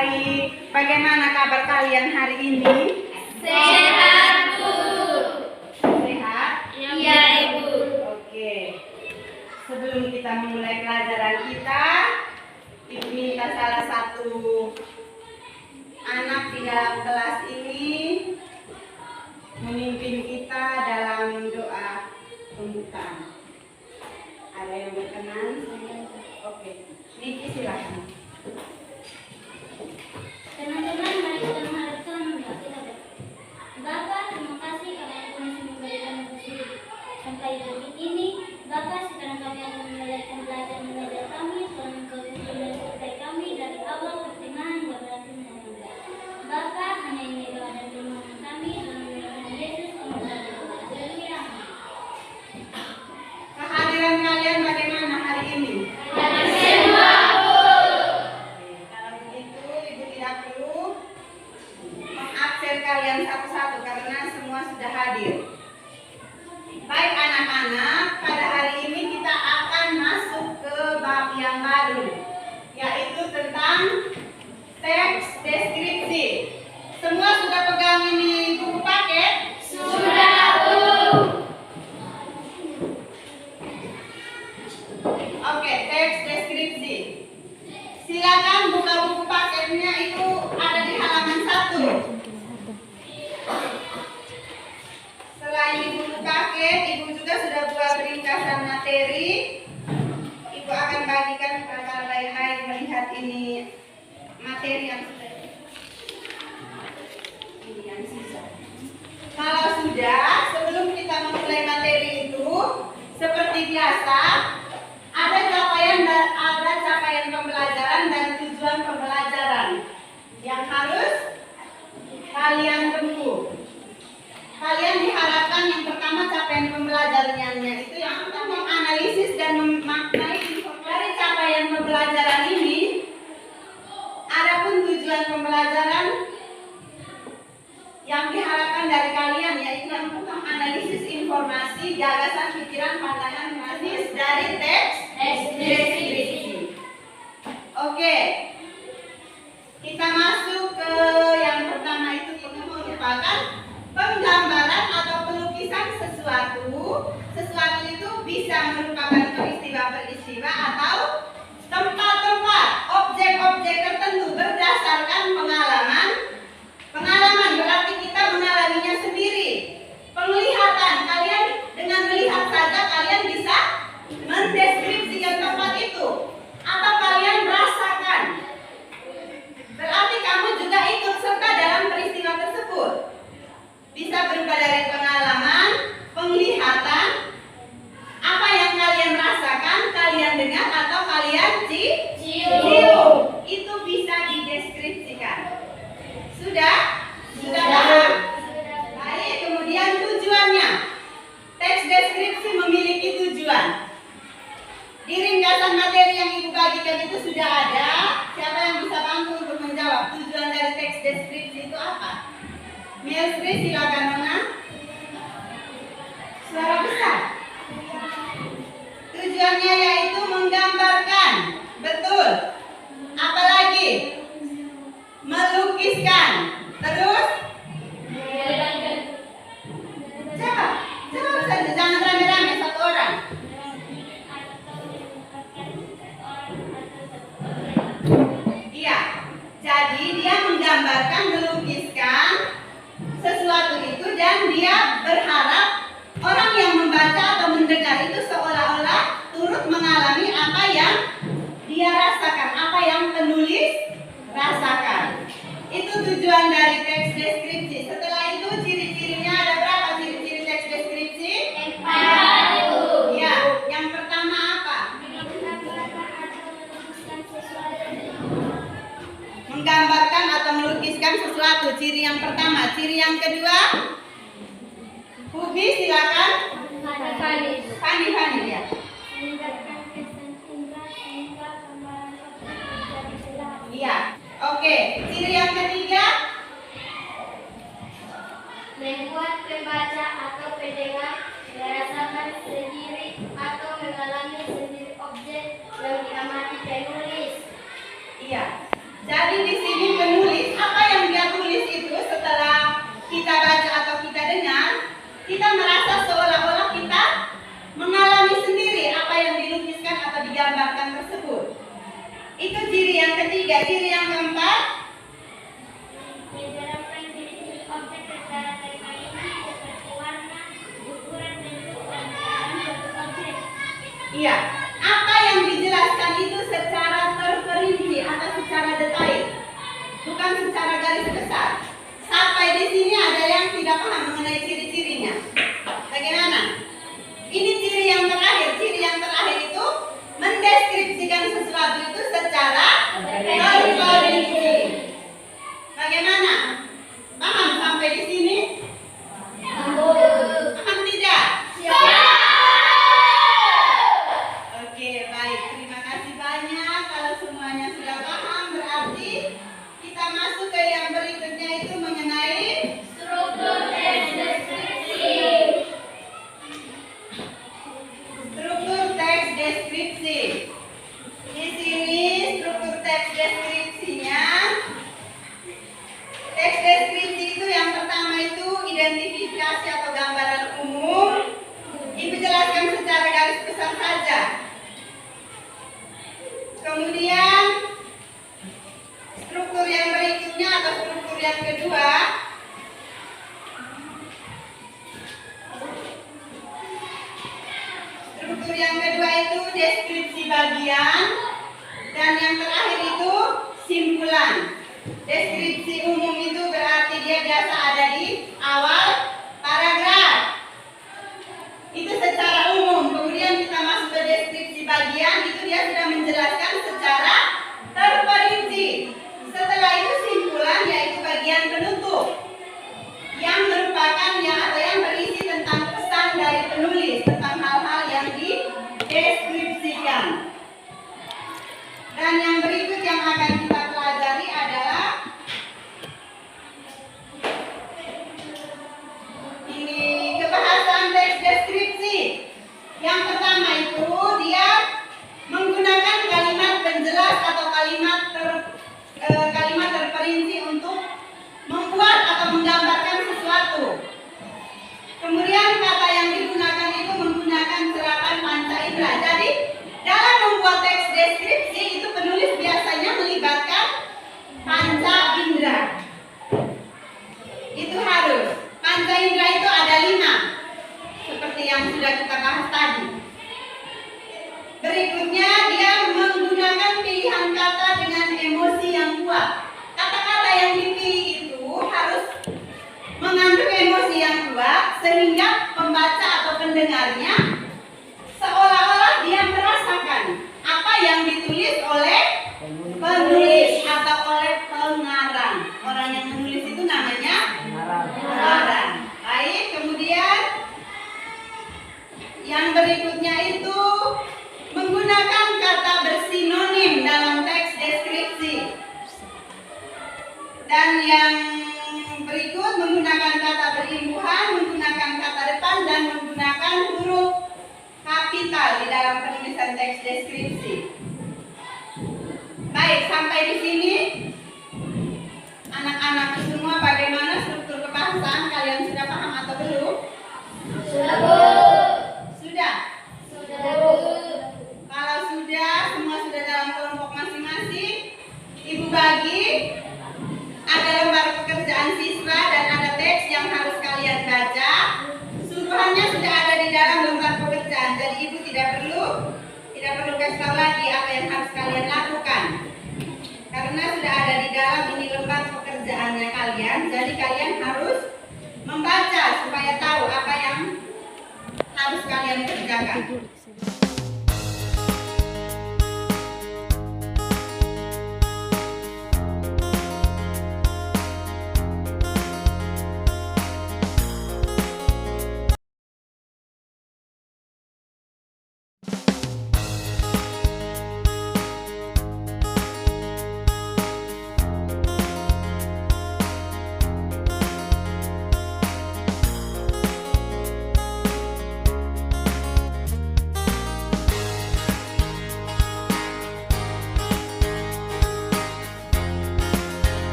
Baik, bagaimana kabar kalian hari ini? Sehat, Bu. Sehat? Iya, Ibu. Oke. Sebelum kita memulai pelajaran kita, Ibu minta salah satu anak di dalam kelas ini memimpin kita dalam doa pembukaan. Ada yang berkenan? Oke. Niki silakan. Teman-teman, mari kita mengharapkan doa kita. Bapak, terima kasih karena Ibu masih memberikan rezeki sampai detik ini. Bapak, sekarang kami akan memulaikan pelajaran mengajar kami. Tolong Engkau tuntun dan sertai kami dari awal pertengahan hingga berakhir nanti. Bapak, hanya ini doa dan permohonan kami dalam nama Yesus Tuhan. Haleluya. Kehadiran kalian bagaimana hari ini? Kalian satu-satu karena semua sudah hadir. Baik anak-anak, pada hari ini kita akan masuk ke bab yang baru, yaitu tentang teks deskripsi. Semua sudah pegang ini buku paket? Sudah, Bu. Oke, teks deskripsi. Silakan buka buku paketnya, itu ada di halaman 1. Selain Ibu paket, Ibu juga sudah buat ringkasan materi. Ibu akan bagikan kepada lain-lain melihat ini materi yang sudah ini yang sisa. Kalau sudah, sebelum kita memulai materi itu, seperti biasa, ada capaian pembelajaran dan tujuan pembelajaran yang harus kalian tempuh. Kalian diharapkan yang pertama capaian pembelajarannya itu yang pertama menganalisis dan memaknai informasi dari capaian pembelajaran ini. Adapun tujuan pembelajaran yang diharapkan dari kalian yaitu yang pertama analisis informasi, gagasan, pikiran, pandangan, analisis dari teks deskripsi. Oke. Kita masuk ke yang pertama itu merupakan penggambaran atau pelukisan sesuatu. Sesuatu itu bisa merupakan peristiwa-peristiwa atau tempat-tempat, objek-objek tertentu berdasarkan pengalaman. Pengalaman berarti kita mengalaminya sendiri. Penglihatan, kalian dengan melihat saja kalian bisa mendeskripsikan tempat itu. Atau kalian merasakan. Berarti kamu juga ikut serta dalam peristiwa tersebut. Bisa berupa dari pengalaman, penglihatan, apa yang kalian rasakan, kalian dengar atau kalian cium. Itu bisa dideskripsikan. Sudah? Sudah paham? Baik, kemudian tujuannya. Teks deskripsi memiliki tujuan. Di ringkasan materi yang Ibu bagikan itu sudah ada. Siapa yang bisa bantu untuk menjawab tujuan dari teks deskripsi itu apa? Mielsri, silakan Nona. Suara besar. Tujuannya yaitu menggambarkan. Betul. Apalagi? Melukiskan. Terus? Jawab saja. Jangan rame-rame, satu orang. Iya. Jadi dia menggambarkan, melukiskan sesuatu itu dan dia berharap orang yang membaca atau mendengar itu seolah-olah turut mengalami apa yang dia rasakan, apa yang penulis rasakan. Itu tujuan dari teks deskripsi. Setelah itu ciri-cirinya ada berapa ciri-ciri teks deskripsi? 4. Ya, yang pertama apa? Menggambarkan atau melukiskan sesuatu. Ciri yang pertama. Ciri yang kedua? Hubi, silakan. Fani ya. Iya. Oke. Ciri yang ketiga? Membuat pembaca atau pendengar merasakan sendiri atau mengalami sendiri objek yang diamati penulis. Iya. Jadi di sini ketiga, ciri yang keempat. Di dalam definisi objek secara tema ini seperti warna, ukuran, bentuk, dan keadaan suatu objek. Iya, apa yang dijelaskan itu secara terperinci atau secara detail, bukan secara garis besar. Sampai di sini ada yang tidak paham mengenai ciri-cirinya. Bagaimana? Ini ciri yang terakhir. Ciri yang terakhir itu mendeskripsikan sesuatu itu secara terperinci. Bagaimana? Paham sampai di sini? Paham tidak? Oke, baik. Terima kasih banyak. Kalau semuanya sudah paham, berarti kita masuk ke yang berikutnya itu mengenai Struktur teks deskripsi. struktur teks deskripsi. Di sini struktur teks deskripsinya. Teks deskripsi itu yang pertama itu identifikasi atau gambaran umum. Ibu jelaskan secara garis besar saja. Kemudian struktur yang berikutnya atau struktur yang kedua, struktur yang kedua itu deskripsi bagian, dan yang terakhir itu simpulan. Deskripsi umum itu berarti dia biasa ada di awal paragraf. Itu secara umum. Kemudian kita masuk ke deskripsi bagian, itu dia sudah menjelaskan secara terperinci. Setelah itu simpulan, yaitu bagian penutup yang merupakan atau yang berisi tentang pesan dari penulis tentang hal-hal yang dideskripsikan. Dan yang berikut yang akan kita pelajari adalah ini kebahasan teks deskripsi. Yang pertama itu dia menggunakan kalimat penjelas atau kalimat terperinci untuk membuat atau menggambarkan sesuatu. Kemudian kata yang digunakan itu menggunakan serapan panca indera. Jadi dalam membuat teks deskripsi itu penulis biasanya melibatkan panca indera. Itu harus. Panca indera itu ada 5, seperti yang sudah kita bahas tadi. Berikutnya dia menggunakan pilihan kata dengan emosi yang kuat. Kata-kata yang dipilih itu harus mengandung emosi yang kuat sehingga pembaca atau pendengarnya seolah-olah dia merasakan apa yang ditulis oleh penulis atau oleh pengarang. Orang yang menulis itu namanya pengarang. Baik, kemudian yang berikutnya itu menggunakan kata bersinonim dalam teks deskripsi. Dan yang berikut menggunakan kata berimbuhan, menggunakan kata depan, dan menggunakan huruf kapital di dalam penulisan teks deskripsi. Baik, sampai di sini anak-anak semua bagaimana struktur kebahasaan? Kalian sudah paham atau belum? Sudah, Bu. Sudah? Sudah, Bu. Kalau sudah, semua sudah dalam kelompok masing-masing, Ibu bagi ada lembar pekerjaan siswa dan ada teks yang harus kalian baca. Suruhannya sudah ada di dalam lembar pekerjaan. Jadi Ibu tidak perlu kasih tahu lagi apa yang harus kalian lakukan. Karena sudah ada di dalam ini lembar pekerjaannya kalian. Jadi kalian harus membaca supaya tahu apa yang harus kalian kerjakan.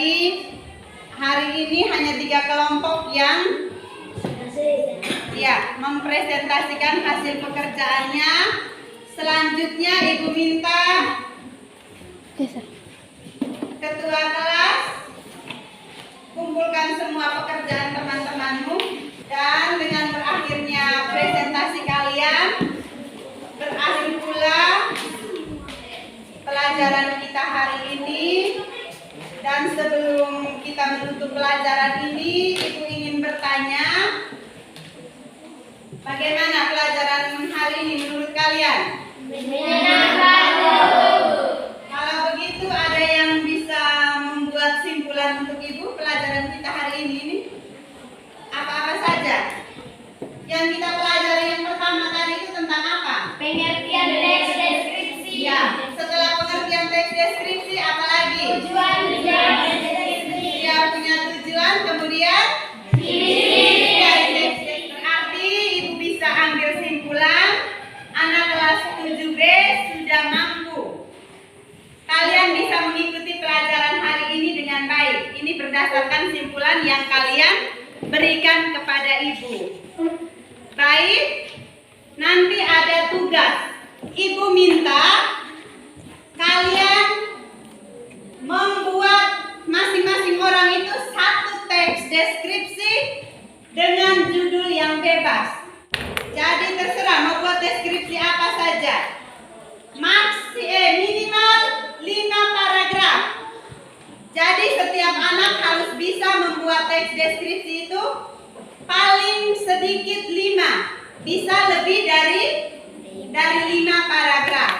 Jadi hari ini hanya 3 kelompok yang mempresentasikan hasil pekerjaannya. Selanjutnya Ibu minta ketua kelas kumpulkan semua pekerjaan teman-temanmu, dan dengan berakhirnya presentasi kalian berakhir pula pelajaran kita hari ini. Dan sebelum kita menutup pelajaran ini, Ibu ingin bertanya, bagaimana pelajaran hari ini menurut kalian? Kalau begitu, ada yang bisa membuat simpulan untuk Ibu pelajaran kita hari ini? Apa-apa saja? Yang kita pelajari yang pertama tadi itu tentang apa? Pengertian teks deskripsi. Ya, setelah pengertian teks deskripsi, apa lagi? Tujuan deskripsi. Ya, punya tujuan, kemudian berarti Ibu bisa ambil simpulan, anak kelas 7B sudah mampu. Kalian bisa mengikuti pelajaran hari ini dengan baik. Ini berdasarkan simpulan yang kalian berikan kepada Ibu. Baik, nanti ada tugas. Ibu minta kalian membuat masing-masing orang itu satu teks deskripsi dengan judul yang bebas. Jadi terserah mau buat deskripsi apa saja. Minimal 5 paragraf. Jadi setiap anak harus bisa membuat teks deskripsi itu paling sedikit 5. Bisa lebih dari 5 paragraf.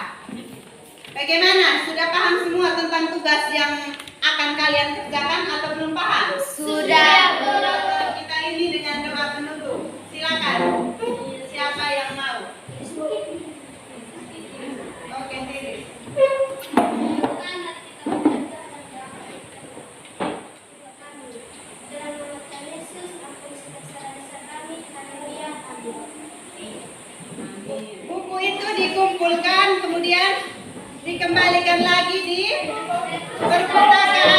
Bagaimana? Sudah paham semua tentang tugas yang akan kalian kerjakan atau belum paham? Sudah. Kita ini dengan doa penutup. Silakan. Siapa yang mau? Oke, diri. Buku itu dikumpulkan, kemudian dikembalikan lagi di perpustakaan